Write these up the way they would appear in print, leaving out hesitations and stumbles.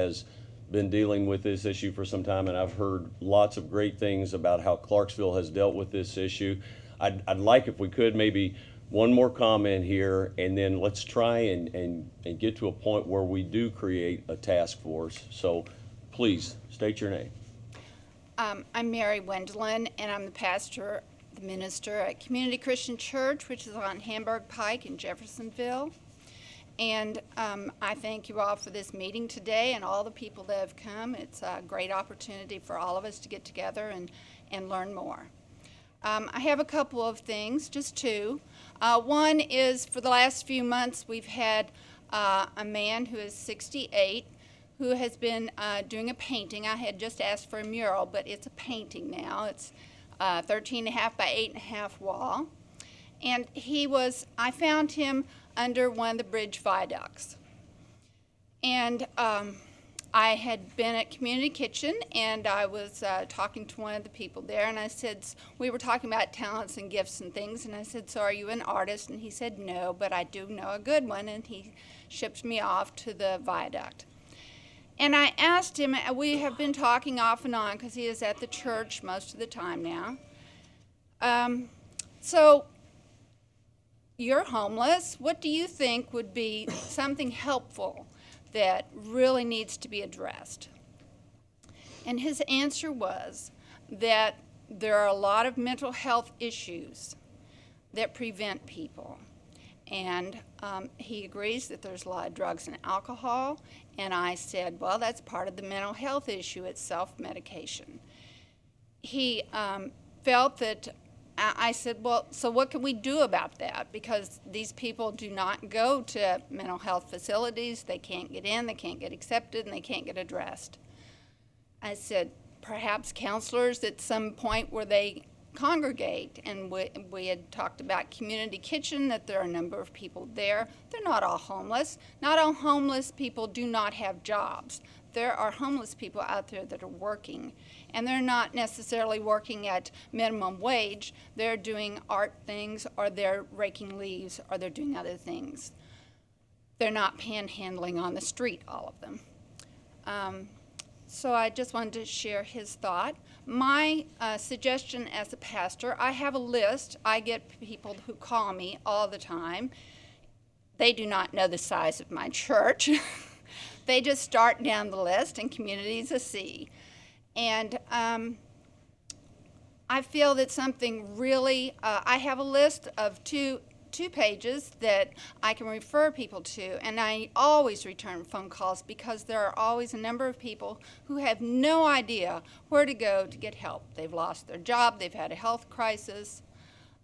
has been dealing with this issue for some time, and I've heard lots of great things about how Clarksville has dealt with this issue. I'd like, if we could, maybe one more comment here, and then let's try and get to a point where we do create a task force. So please, state your name. I'm Mary Wendelin, and I'm the minister at Community Christian Church, which is on Hamburg Pike in Jeffersonville. And I thank you all for this meeting today and all the people that have come. It's a great opportunity for all of us to get together and learn more. I have a couple of things, just two. One is, for the last few months, we've had a man who is 68 who has been doing a painting. I had just asked for a mural, but it's a painting now. It's 13.5 by 8.5 wall. And I found him under one of the bridge viaducts. And I had been at Community Kitchen, and I was talking to one of the people there, and I said, we were talking about talents and gifts and things, and I said, so are you an artist? And he said, no, but I do know a good one, and he shipped me off to the viaduct. And I asked him, we have been talking off and on, because he is at the church most of the time now. So you're homeless. What do you think would be something helpful that really needs to be addressed? And his answer was that there are a lot of mental health issues that prevent people. And he agrees that there's a lot of drugs and alcohol. And I said, well, that's part of the mental health issue. It's self-medication. He felt that, I said, well, so what can we do about that? Because these people do not go to mental health facilities. They can't get in, they can't get accepted, and they can't get addressed. I said, perhaps counselors at some point where they congregate. And we had talked about Community Kitchen, that there are a number of people there. They're not all homeless. Not all homeless people do not have jobs. There are homeless people out there that are working, and they're not necessarily working at minimum wage. They're doing art things, or they're raking leaves, or they're doing other things. They're not panhandling on the street, all of them. So I just wanted to share his thought. My suggestion as a pastor, I have a list. I get people who call me all the time. They do not know the size of my church. They just start down the list, and community's a C. And I feel that something really, I have a list of two pages that I can refer people to, and I always return phone calls because there are always a number of people who have no idea where to go to get help. They've lost their job, they've had a health crisis,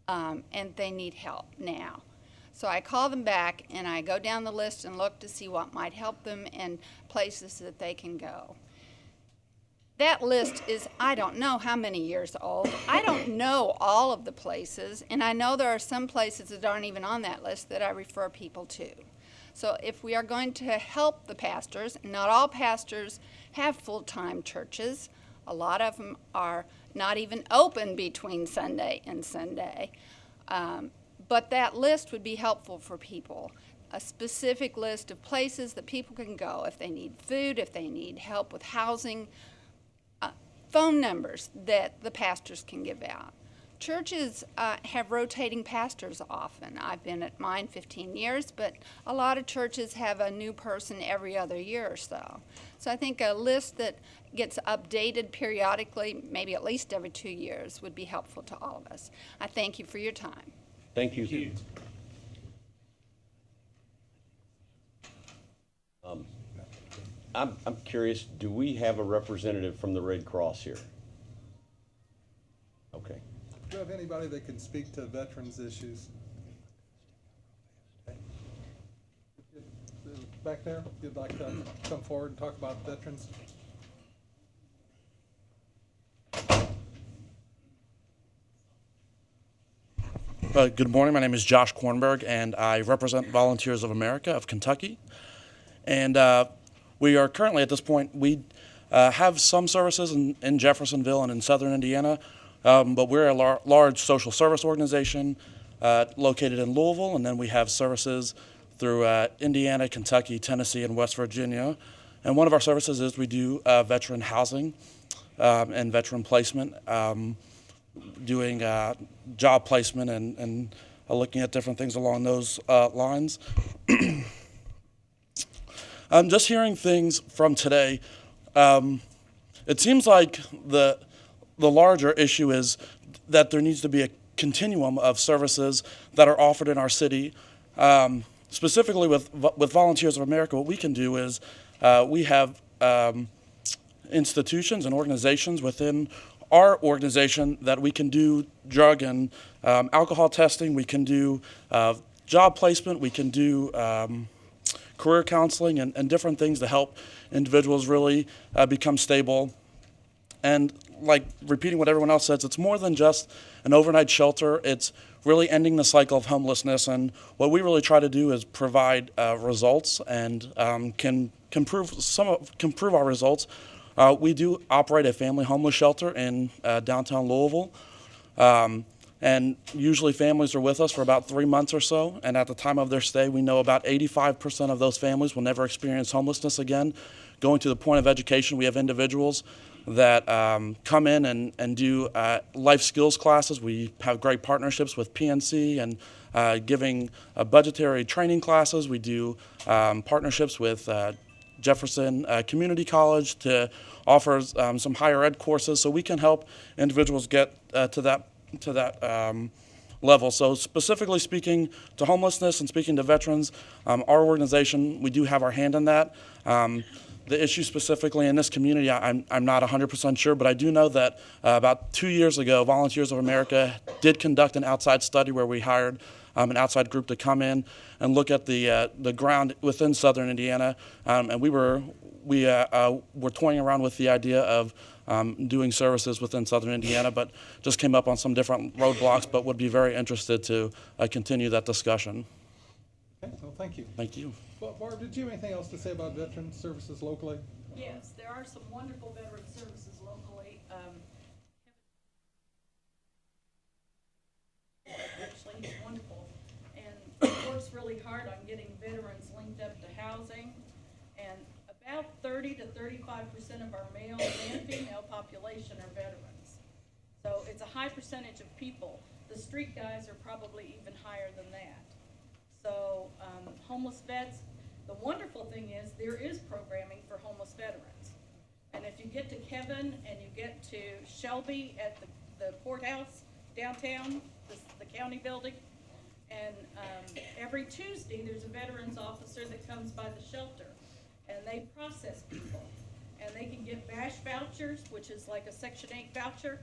and they need help now. So I call them back, and I go down the list and look to see what might help them and places that they can go. That list is, I don't know how many years old. I don't know all of the places, and I know there are some places that aren't even on that list that I refer people to. So if we are going to help the pastors, and not all pastors have full-time churches, a lot of them are not even open between Sunday and Sunday, but that list would be helpful for people. A specific list of places that people can go if they need food, if they need help with housing, phone numbers that the pastors can give out. Churches have rotating pastors often. I've been at mine 15 years, but a lot of churches have a new person every other year or so. So I think a list that gets updated periodically, maybe at least every 2 years, would be helpful to all of us. I thank you for your time. Thank you. I'm curious, do we have a representative from the Red Cross here? Okay. Do you have anybody that can speak to veterans issues? Okay. Back there, if you'd like to come forward and talk about veterans. Good morning. My name is Josh Kornberg, and I represent Volunteers of America of Kentucky. And we are currently at this point, we have some services in Jeffersonville and in southern Indiana, but we're a large social service organization located in Louisville, and then we have services through Indiana, Kentucky, Tennessee, and West Virginia. And one of our services is we do veteran housing and veteran placement, doing job placement and looking at different things along those lines. Just hearing things from today, it seems like the larger issue is that there needs to be a continuum of services that are offered in our city. Specifically with Volunteers of America, what we can do is we have institutions and organizations within our organization that we can do drug and alcohol testing, we can do job placement, we can do career counseling and different things to help individuals really become stable. And like repeating what everyone else says, it's more than just an overnight shelter. It's really ending the cycle of homelessness. And what we really try to do is provide results and can prove our results. We do operate a family homeless shelter in downtown Louisville. And usually families are with us for about 3 months or so. And at the time of their stay, we know about 85% of those families will never experience homelessness again. Going to the point of education, we have individuals that come in and do life skills classes. We have great partnerships with PNC and giving budgetary training classes. We do partnerships with Jefferson Community College to offer some higher ed courses, so we can help individuals get to that level. So specifically speaking to homelessness and speaking to veterans, our organization, we do have our hand in that. The issue specifically in this community, I'm not 100% sure, but I do know that about 2 years ago, Volunteers of America did conduct an outside study where we hired an outside group to come in and look at the ground within southern Indiana, and we were toying around with the idea of doing services within southern Indiana, but just came up on some different roadblocks, but would be very interested to continue that discussion. Okay, well, thank you. Thank you. Well, Barb, did you have anything else to say about veteran services locally? Yes, there are some wonderful veteran services locally. Actually, he's wonderful, and he works really hard on getting veterans linked up to housing. And about 30 to 35% of our male and female population are veterans. So it's a high percentage of people. The street guys are probably even higher than that. So homeless vets, the wonderful thing is there is programming for homeless veterans. And if you get to Kevin and you get to Shelby at the courthouse downtown, the county building, and every Tuesday there's a veterans officer that comes by the shelter and they process people. And they can get BASH vouchers, which is like a Section 8 voucher,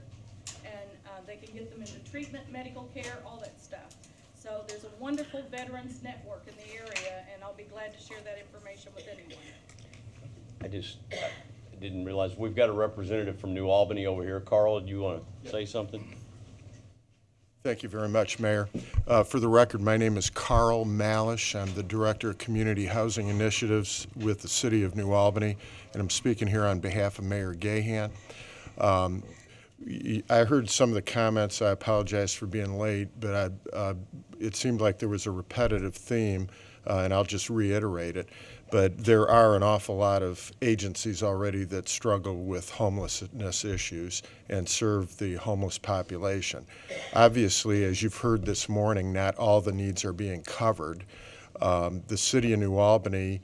and they can get them into treatment, medical care, all that stuff. So there's a wonderful veterans network in the area, and I'll be glad to share that information with anyone. I didn't realize we've got a representative from New Albany over here. Carl, do you want to say something? Thank you very much, Mayor. For the record, my name is Carl Malish. I'm the Director of Community Housing Initiatives with the City of New Albany, and I'm speaking here on behalf of Mayor Gahan. I heard some of the comments. I apologize for being late, but it seemed like there was a repetitive theme, and I'll just reiterate it. But there are an awful lot of agencies already that struggle with homelessness issues and serve the homeless population. Obviously, as you've heard this morning, not all the needs are being covered. The City of New Albany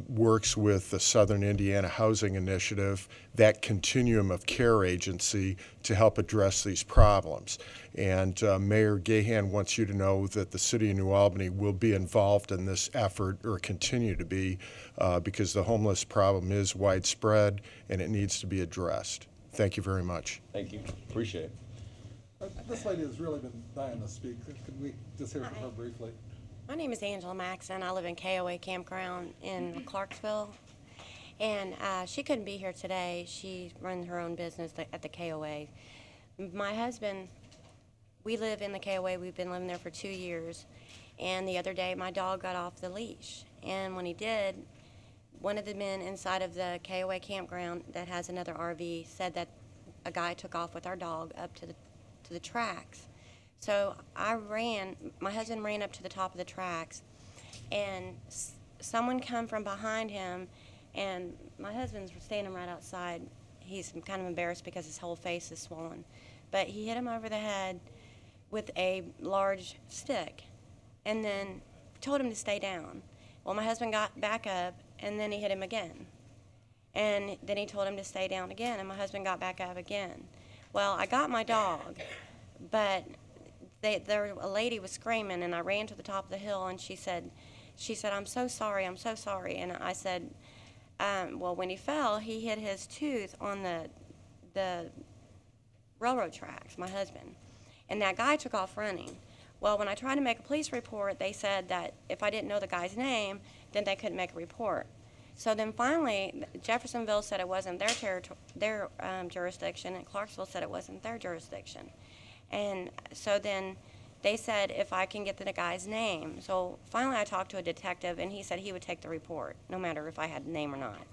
works with the Southern Indiana Housing Initiative, that continuum of care agency, to help address these problems. And Mayor Gahan wants you to know that the City of New Albany will be involved in this effort, or continue to be, because the homeless problem is widespread and it needs to be addressed. Thank you very much. Thank you. Appreciate it. This lady has really been dying to speak. Could we just hear from her briefly? My name is Angela Maxon. I live in KOA Campground in Clarksville. And she couldn't be here today. She runs her own business at the KOA. My husband, we live in the KOA. We've been living there for 2 years. And the other day, my dog got off the leash. And when he did, one of the men inside of the KOA campground that has another RV said that a guy took off with our dog up to the tracks. So my husband ran up to the top of the tracks, and someone come from behind him And my husband's standing right outside. He's kind of embarrassed because his whole face is swollen. But he hit him over the head with a large stick and then told him to stay down. Well, my husband got back up and then he hit him again. And then he told him to stay down again, and my husband got back up again. Well, I got my dog, but a lady was screaming, and I ran to the top of the hill, and she said, I'm so sorry, I'm so sorry. And I said, well, when he fell, he hit his tooth on the railroad tracks, my husband. And that guy took off running. Well, when I tried to make a police report, they said that if I didn't know the guy's name, then they couldn't make a report. So then finally, Jeffersonville said it wasn't their jurisdiction, and Clarksville said it wasn't their jurisdiction. And so then they said if I can get the guy's name. So finally I talked to a detective, and he said he would take the report, no matter if I had the name or not.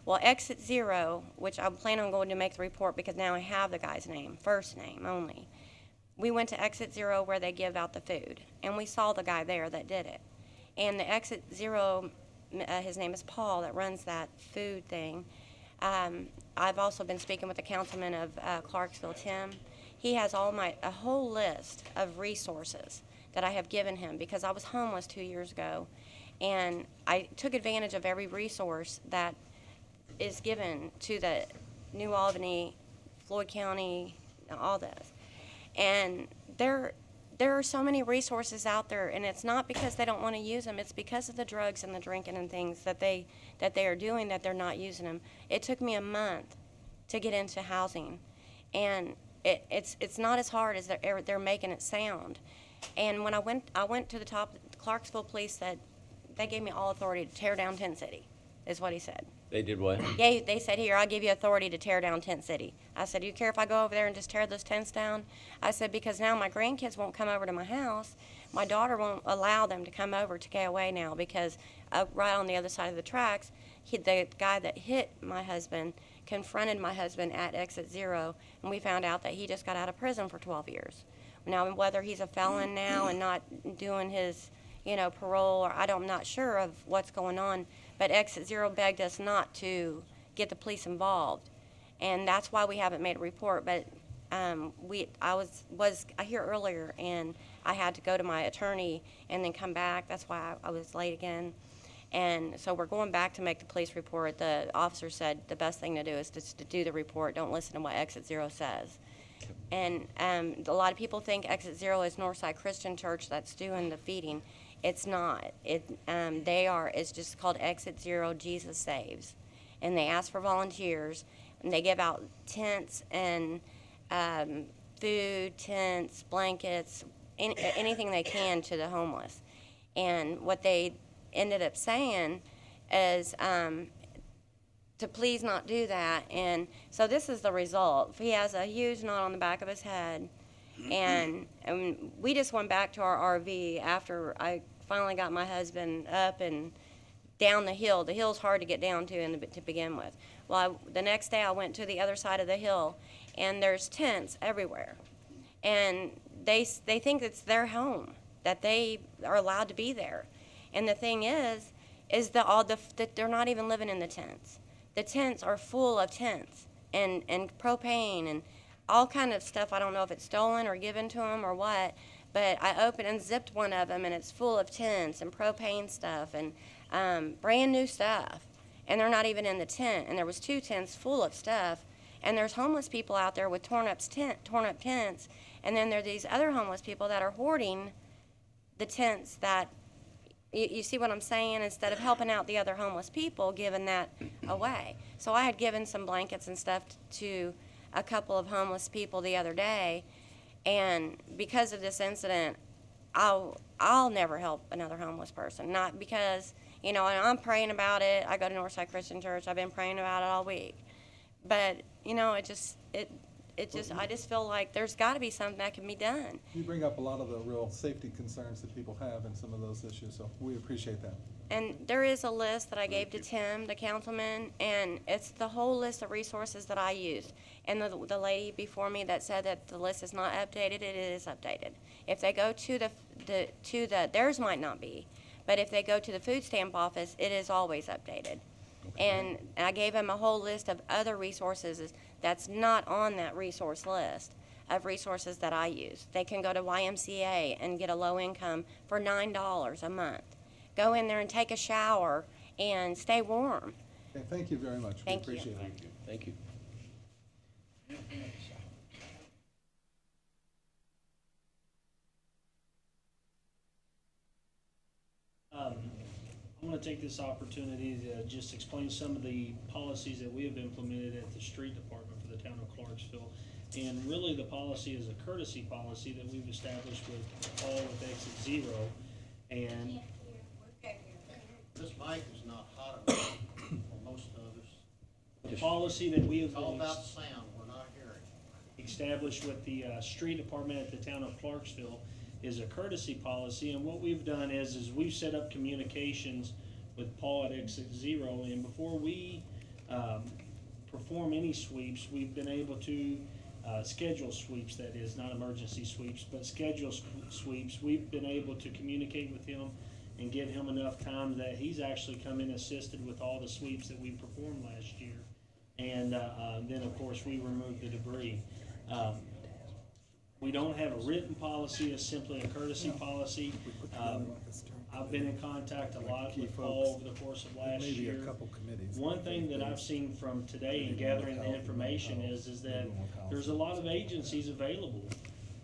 Well, Exit Zero, which I plan on going to make the report because now I have the guy's name, first name only. We went to Exit Zero where they give out the food, and we saw the guy there that did it. And the Exit Zero, his name is Paul, that runs that food thing. I've also been speaking with the councilman of Clarksville, Tim. He has a whole list of resources that I have given him because I was homeless 2 years ago, and I took advantage of every resource that is given to the New Albany, Floyd County, all this. And there are so many resources out there, and it's not because they don't want to use them. It's because of the drugs and the drinking and things that they are doing that they're not using them. It took me a month to get into housing, and it's not as hard as they're making it sound. And when I went to the top. Clarksville Police said they gave me all authority to tear down Tent City, is what he said. They did what? Yeah, they said, here, I'll give you authority to tear down Tent City. I said, do you care if I go over there and just tear those tents down? I said, because now my grandkids won't come over to my house. My daughter won't allow them to come over to KOA now because right on the other side of the tracks, the guy that hit my husband confronted my husband at Exit Zero, and we found out that he just got out of prison for 12 years. Now, whether he's a felon now and not doing his, parole, or I'm not sure of what's going on, but Exit Zero begged us not to get the police involved, and that's why we haven't made a report. But I was here earlier, and I had to go to my attorney and then come back. That's why I was late again. And so we're going back to make the police report. The officer said the best thing to do is to do the report. Don't listen to what Exit Zero says. And a lot of people think Exit Zero is Northside Christian Church that's doing the feeding. It's not. It's just called Exit Zero Jesus Saves. And they ask for volunteers, and they give out tents and food, tents, blankets, anything they can to the homeless. And what they ended up saying is to please not do that. And so this is the result. He has a huge knot on the back of his head. And we just went back to our RV after I finally got my husband up and down the hill. The hill's hard to get down to begin with. Well, the next day I went to the other side of the hill, and there's tents everywhere. And they think it's their home, that they are allowed to be there. And the thing is that they're not even living in the tents. The tents are full of tents and propane and all kind of stuff. I don't know if it's stolen or given to them or what, but I opened and zipped one of them, and it's full of tents and propane stuff and brand new stuff. And they're not even in the tent. And there was 2 tents full of stuff. And there's homeless people out there with torn up tents. And then there are these other homeless people that are hoarding the tents that, you see what I'm saying? Instead of helping out the other homeless people, giving that away. So I had given some blankets and stuff to a couple of homeless people the other day, and because of this incident, I'll never help another homeless person. Not because, and I'm praying about it. I go to Northside Christian Church. I've been praying about it all week. But, I just feel like there's got to be something that can be done. You bring up a lot of the real safety concerns that people have in some of those issues, so we appreciate that. And there is a list that I gave to Tim, the councilman, and it's the whole list of resources that I used. And the lady before me that said that the list is not updated, it is updated. If they go to the theirs might not be, but if they go to the food stamp office, it is always updated. And I gave him a whole list of other resources that's not on that resource list of resources that I use. They can go to YMCA and get a low income for $9 a month. Go in there and take a shower and stay warm. Okay, thank you very much. Thank you. We appreciate it. Thank you. I'm going to take this opportunity to just explain some of the policies that we have implemented at the street department for the town of Clarksville. And really, the policy is a courtesy policy that we've established with all with Exit Zero. And This mic is not hot enough for most of us. the policy that we It's all have about sound, we're not hearing. established with the street department at the town of Clarksville is a courtesy policy, and what we've done is we've set up communications with Paul at Exit Zero, and before we perform any sweeps, we've been able to schedule sweeps, that is, not emergency sweeps, but schedule sweeps. We've been able to communicate with him and give him enough time that he's actually come in and assisted with all the sweeps that we performed last year. And then, of course, we removed the debris. We don't have a written policy, it's simply a courtesy policy. I've been in contact a lot with Paul over the course of last Maybe year. a couple committees. One thing that I've seen from today and gathering the information is that there's a lot of agencies available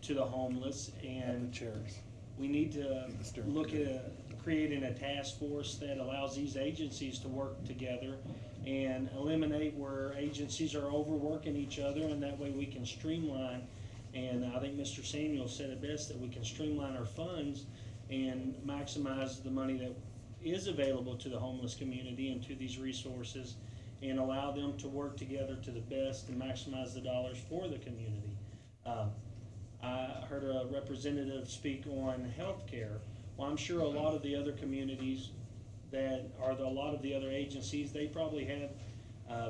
to the homeless, and Chairs. we need to look at creating a task force that allows these agencies to work together and eliminate where agencies are overworking each other, and that way we can streamline. And I think Mr. Samuel said it best, that we can streamline our funds and maximize the money that is available to the homeless community and to these resources, and allow them to work together to the best and maximize the dollars for the community. I heard a representative speak on healthcare. Well, I'm sure a lot of the other communities that are a lot of the other agencies, they probably have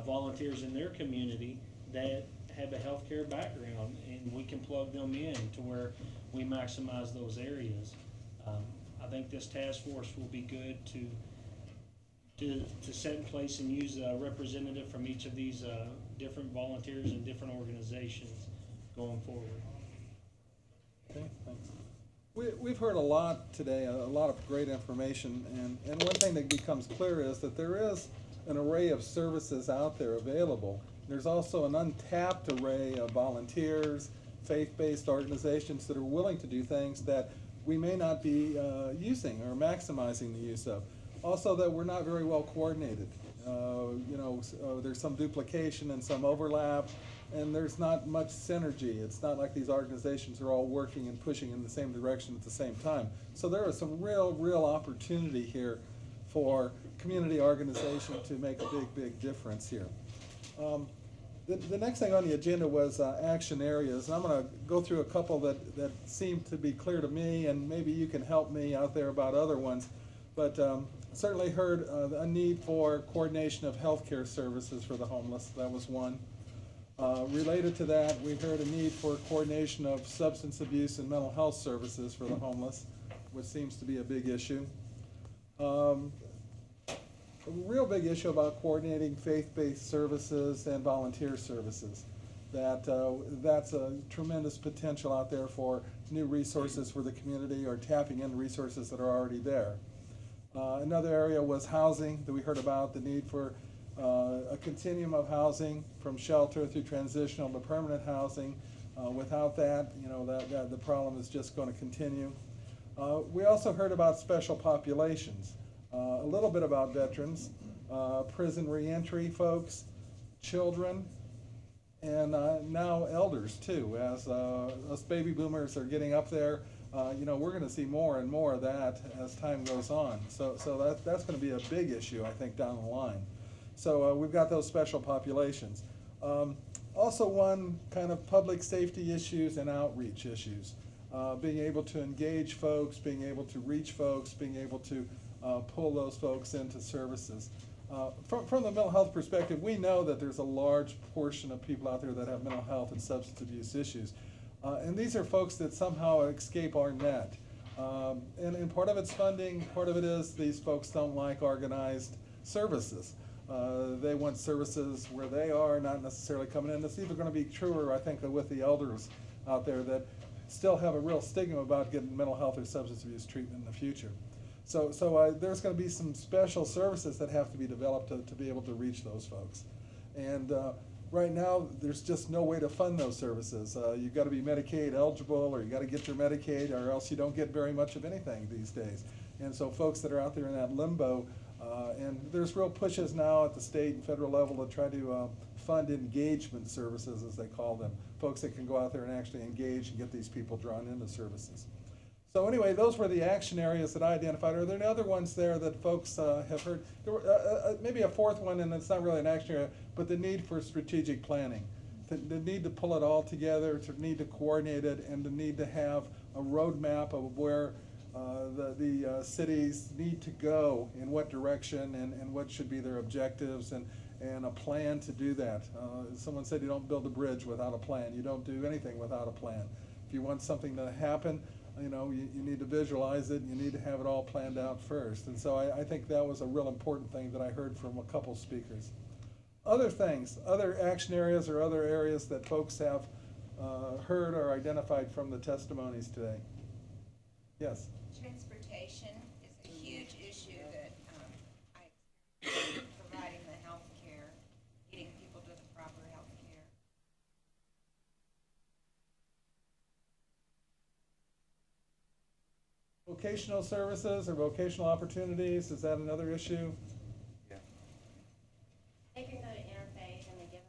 volunteers in their community that have a healthcare background, and we can plug them in to where we maximize those areas. I think this task force will be good to set in place and use a representative from each of these different volunteers and different organizations going forward. Okay, thanks. We've heard a lot today, a lot of great information, and one thing that becomes clear is that there is an array of services out there available. There's also an untapped array of volunteers, faith-based organizations that are willing to do things that we may not be using or maximizing the use of. Also, that we're not very well coordinated. There's some duplication and some overlap, and there's not much synergy. It's not like these organizations are all working and pushing in the same direction at the same time. So there is some real opportunity here for community organization to make a big difference here. The next thing on the agenda was action areas, and I'm going to go through a couple that seem to be clear to me, and maybe you can help me out there about other ones. But certainly heard a need for coordination of healthcare services for the homeless. That was one. Related to that, we heard a need for coordination of substance abuse and mental health services for the homeless, which seems to be a big issue. A real big issue about coordinating faith-based services and volunteer services. That's a tremendous potential out there for new resources for the community, or tapping into resources that are already there. Another area was housing that we heard about, the need for a continuum of housing from shelter through transitional to permanent housing. Without that, the problem is just going to continue. We also heard about special populations. A little bit about veterans, prison reentry folks, children, and now elders too. As us baby boomers are getting up there, we're going to see more and more of that as time goes on. So that's going to be a big issue, I think, down the line. So we've got those special populations. Also, one kind of public safety issues and outreach issues. Being able to engage folks, being able to reach folks, being able to pull those folks into services. From the mental health perspective, we know that there's a large portion of people out there that have mental health and substance abuse issues. And these are folks that somehow escape our net. And part of it's funding, part of it is these folks don't like organized services. They want services where they are, not necessarily coming in. It's even going to be truer, I think, with the elders out there that still have a real stigma about getting mental health or substance abuse treatment in the future. So there's going to be some special services that have to be developed to be able to reach those folks. And right now, there's just no way to fund those services. You've got to be Medicaid eligible, or you got to get your Medicaid, or else you don't get very much of anything these days. And so folks that are out there in that limbo, and there's real pushes now at the state and federal level to try to fund engagement services, as they call them. Folks that can go out there and actually engage and get these people drawn into services. So anyway, those were the action areas that I identified. Are there any other ones there that folks have heard? There were, maybe a fourth one, and it's not really an action area, but the need for strategic planning. The need to pull it all together, to need to coordinate it, and the need to have a roadmap of where the cities need to go, in what direction, and what should be their objectives, and a plan to do that. Someone said you don't build a bridge without a plan. You don't do anything without a plan. If you want something to happen, you know, you need to visualize it, and you need to have it all planned out first. And so I think that was a real important thing that I heard from a couple speakers. Other things, other action areas or other areas that folks have heard or identified from the testimonies today. Yes? Transportation is a huge issue that I experience providing the health care, getting people to the proper health care. Vocational services or vocational opportunities, is that another issue? They can go to Interfaith and they give them.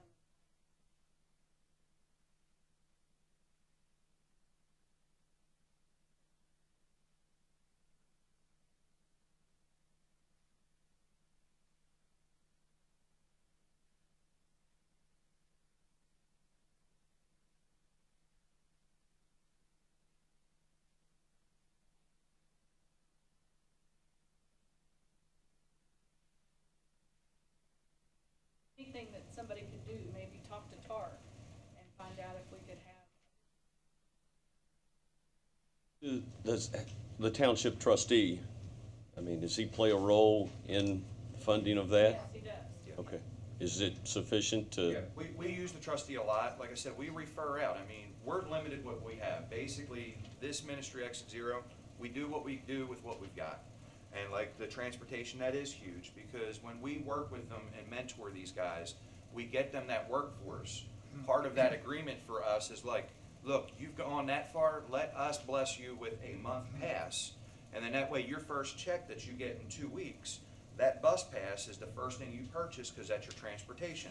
Anything that somebody could do, maybe talk to TAR and find out if we could have. Does the township trustee, I mean, does he play a role in funding of that? Yes, he does. Okay. Is it sufficient to? Yeah, we use the trustee a lot. Like I said, we refer out. I mean, we're limited what we have. Basically, this ministry Exit Zero, we do what we do with what we've got. And like the transportation, that is huge, because when we work with them and mentor these guys, we get them that workforce. Part of that agreement for us is like, look, you've gone that far, let us bless you with a month pass. And then that way, your first check that you get in 2 weeks, that bus pass is the first thing you purchase because that's your transportation.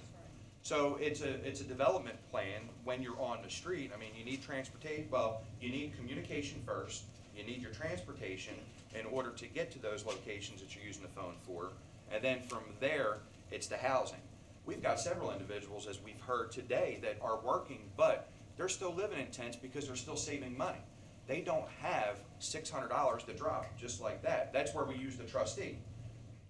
So it's a development plan when you're on the street. I mean, you need transportation, well, you need communication first, you need your transportation in order to get to those locations that you're using the phone for. And then from there, it's the housing. We've got several individuals, as we've heard today, that are working, but they're still living in tents because they're still saving money. They don't have $600 to drop just like that. That's where we use the trustee.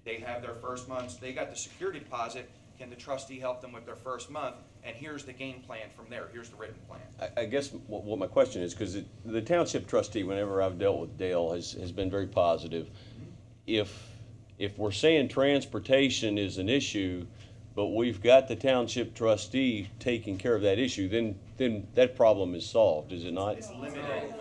They have their first months, they got the security deposit. Can the trustee help them with their first month? And here's the game plan from there. Here's the written plan. I guess what my question is, because the township trustee, whenever I've dealt with Dale, has been very positive. If we're saying transportation is an issue, but we've got the township trustee taking care of that issue, then that problem is solved, is it not? It's limited.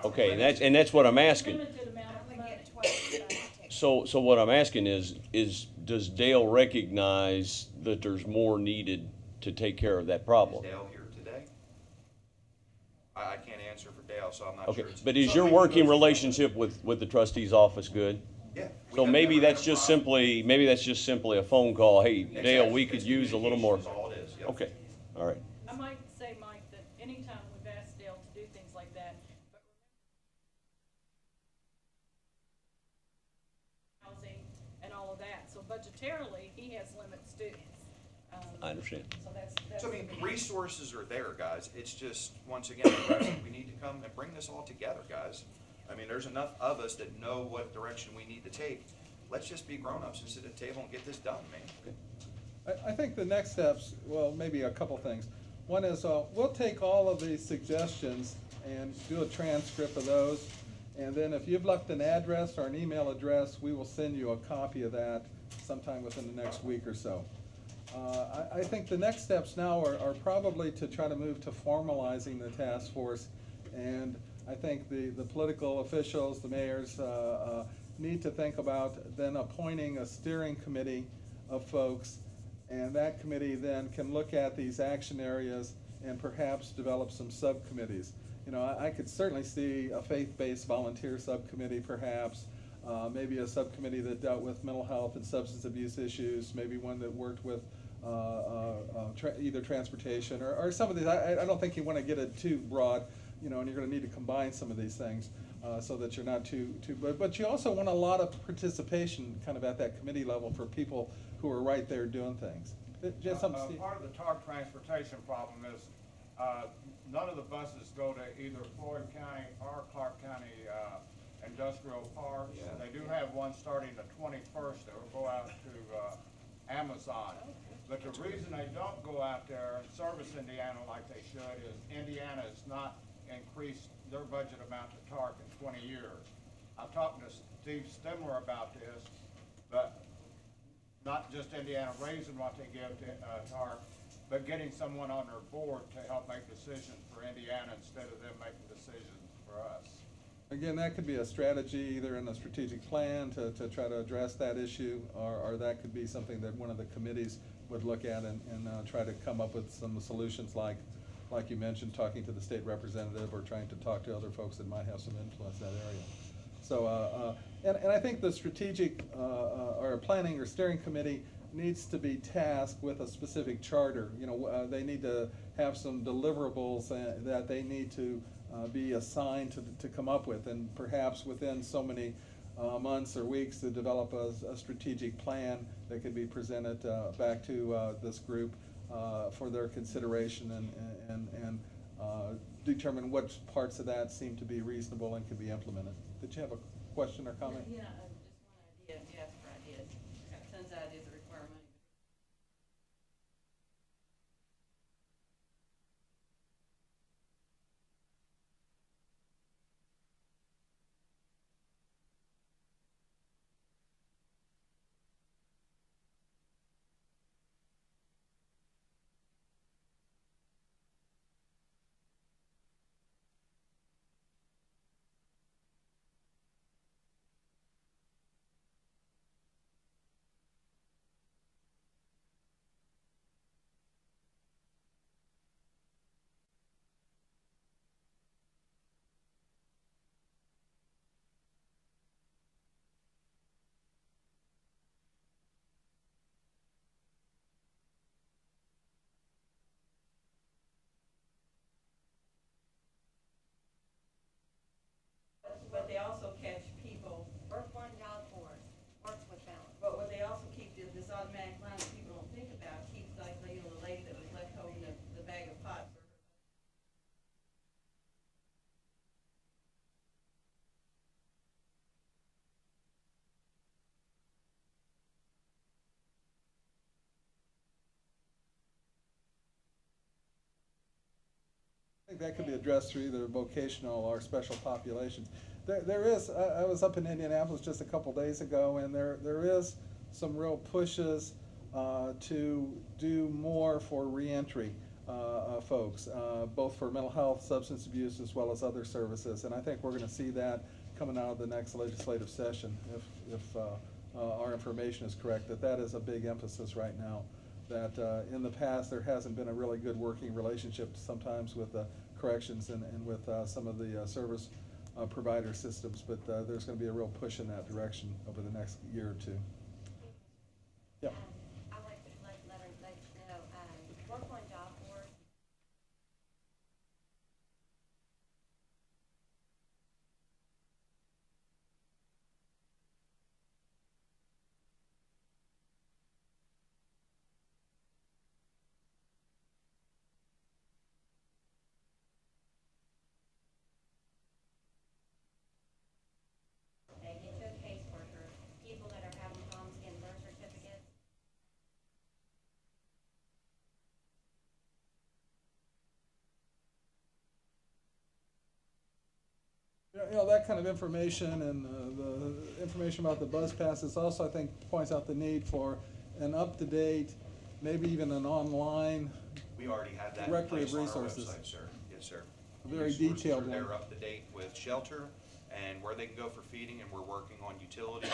Okay, and that's what I'm asking. Limited amount of We money. get twice the time it takes. So what I'm asking is does Dale recognize that there's more needed to take care of that Is problem? Dale here today? I can't answer for Dale, so I'm not Okay, sure. It's but is something your that working goes- relationship with the trustee's office good? Yeah. we So have maybe never had that's a just problem. simply a phone call, hey, Dale, Exactly. we could It's use a little more. communication is all it is, yep. Okay, all right. I might say, Mike, that anytime we've asked Dale to do things like that, but housing and all of that, so budgetarily, he has limits too. I understand. So that's. So I mean, resources are there, guys. It's just, once again, we need to come and bring this all together, guys. I mean, there's enough of us that know what direction we need to take. Let's just be grown-ups and sit at the table and get this done, man. I think the next steps, well, maybe a couple things. One is, we'll take all of these suggestions and do a transcript of those. And then if you've left an address or an email address, we will send you a copy of that sometime within the next week or so. I think the next steps now are probably to try to move to formalizing the task force. And I think the political officials, the mayors, need to think about then appointing a steering committee of folks. And that committee then can look at these action areas and perhaps develop some subcommittees. You know, I could certainly see a faith-based volunteer subcommittee perhaps, maybe a subcommittee that dealt with mental health and substance abuse issues, maybe one that worked with either transportation or some of these. I don't think you want to get it too broad, you know, and you're going to need to combine some of these things so that you're not too, but you also want a lot of participation kind of at that committee level for people who are right there doing things. Just something, Steve? Part of the TARP transportation problem is none of the buses go to either Floyd County or Clark County industrial parks. Yeah. They do have one starting the 21st that will go out to Amazon. But the reason they don't go out there and service Indiana like they should is Indiana has not increased their budget amount to TARP in 20 years. I've talked to Steve Stemler about this, but not just Indiana raising what they give to TARP, but getting someone on their board to help make decisions for Indiana instead of them making decisions for us. Again, that could be a strategy, either in a strategic plan to try to address that issue, or that could be something that one of the committees would look at and try to come up with some solutions like you mentioned, talking to the state representative or trying to talk to other folks that might have some influence in that area. So, and I think the strategic or planning or steering committee needs to be tasked with a specific charter. You know, they need to have some deliverables that they need to be assigned to come up with, and perhaps within so many months or weeks to develop a strategic plan that can be presented back to this group for their consideration and determine which parts of that seem to be reasonable and can be implemented. Did you have a question or comment? Yeah, just one idea. You asked for ideas. Got tons of ideas that require money. But they also catch people, Work one, job four, works with balance. but what they also keep is this automatic line that people don't think about, keeps like, you know, the lady that was left holding the bag of pots. I think that could be addressed through either vocational or special populations. There is, I was up in Indianapolis just a couple days ago, and there is some real pushes to do more for reentry folks, both for mental health, substance abuse, as well as other services. And I think we're going to see that coming out of the next legislative session, if our information is correct, that is a big emphasis right now. That in the past, there hasn't been a really good working relationship sometimes with corrections and with some of the service provider systems, but there's going to be a real push in that direction over the next year or two. Yep. I'd like to let you know, work one, job four. They get to a caseworker, people that are having problems getting birth certificates. You know, that kind of information and the information about the bus passes. Also, I think points out the need for an up-to-date, maybe even an online, We already have that in Directory of place on our resources. website, sir. Yes, sir. A very Resources detailed are one. They're up to date with shelter and where they can go for feeding, and we're working on utilities,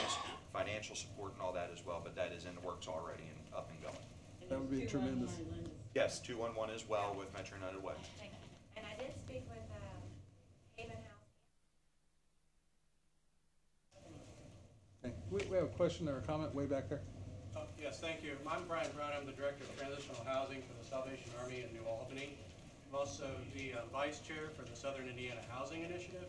financial support and all that as well, but that is in the works already and up and going. that would be tremendous. Yes, 211 as well with Metro United Way. Thank you. And I did speak with Haven House. Okay. We have a question or a comment way back there. Yes, thank you. I'm Brian Brown. I'm the Director of Transitional Housing for the Salvation Army in New Albany. I'm also the Vice Chair for the Southern Indiana Housing Initiative.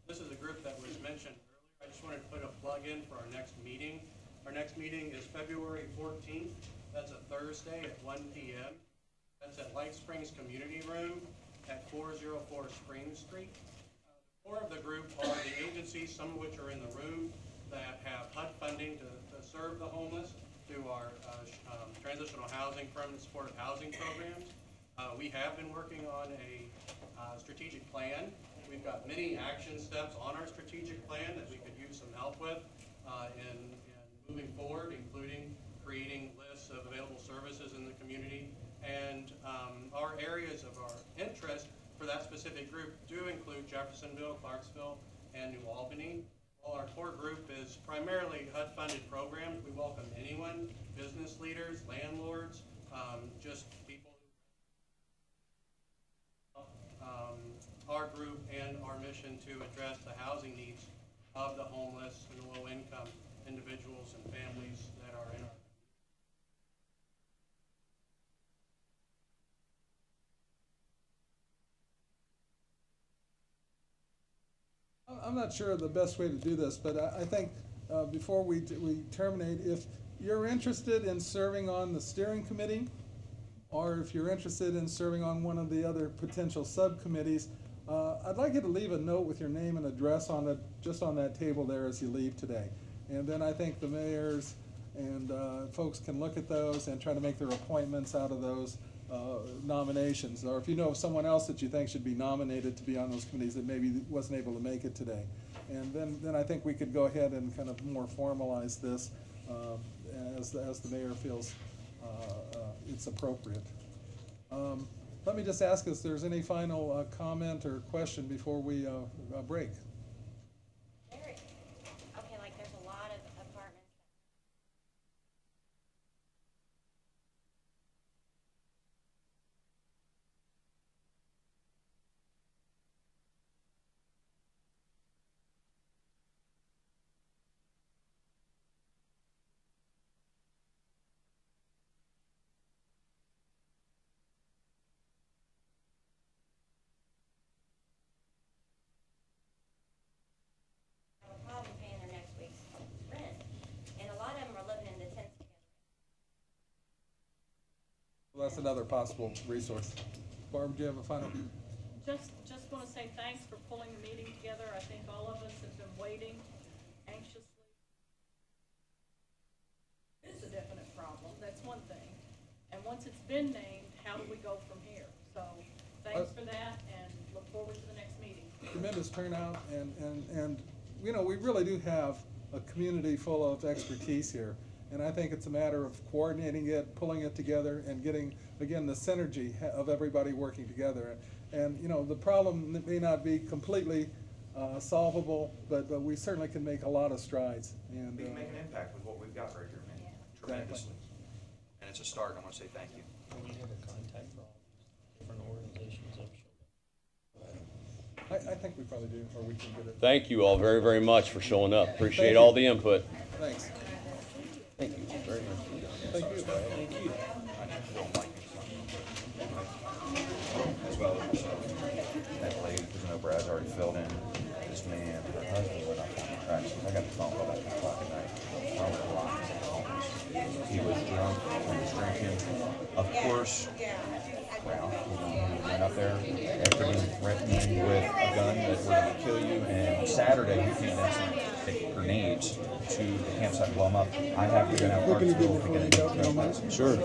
This is a group that was mentioned earlier. I just wanted to put a plug in for our next meeting. Our next meeting is February 14th. That's a Thursday at 1 p.m. That's at Light Springs Community Room at 404 Spring Street. The core of the group are the agencies, some of which are in the room, that have HUD funding to serve the homeless through our transitional housing, permanent supportive housing programs. We have been working on a strategic plan. We've got many action steps on our strategic plan that we could use some help with in moving forward, including creating lists of available services in the community. And our areas of our interest for that specific group do include Jeffersonville, Clarksville, and New Albany. While our core group is primarily HUD-funded programs, we welcome anyone, business leaders, landlords, just people who our group and our mission to address the housing needs of the homeless and the low-income individuals and families that are in our I'm not sure of the best way to do this, but I think before we terminate, if you're interested in serving on the steering committee, or if you're interested in serving on one of the other potential subcommittees, I'd like you to leave a note with your name and address on it, just on that table there as you leave today. And then I think the mayors and folks can look at those and try to make their appointments out of those nominations. Or if you know of someone else that you think should be nominated to be on those committees that maybe wasn't able to make it today. And then I think we could go ahead and kind of more formalize this as the mayor feels it's appropriate. Let me just ask if there's any final comment or question before we break. Okay, like there's a lot of apartments. Have a problem paying their next week's rent, and a lot of them are living in the tents together. Well, that's another possible resource. Barb, do you have a final? Just want to say thanks for pulling the meeting together. I think all of us have been waiting anxiously. It's a definite problem, that's one thing. And once it's been named, how do we go from here? So thanks for that, and look forward to the next meeting. Tremendous turnout, and you know, we really do have a community full of expertise here. And I think it's a matter of coordinating it, pulling it together, and getting, again, the synergy of everybody working together. And, you know, the problem may not be completely solvable, but we certainly can make a lot of strides. And We can make an impact with what we've got right here, man, tremendously. And it's a start, I want to say thank you. We have a contact for all different organizations, I'm sure. I think we probably do, or we can get it. Thank you all very, very much for showing up. Appreciate all the input. Thanks. Thank you very much. Thank you. Thank you. As well as yourself. That lady, because I know Brad's already filled in. This man, her husband went up on the tracks. I got the phone call at 10 o'clock at night. He was drunk, he was drinking. Of course, well, he went up there after being threatened with a gun that was going to kill you. And Saturday, he came down and take grenades to the campsite and blow them up. I have to go down to Clarksville to get a gun. Sure.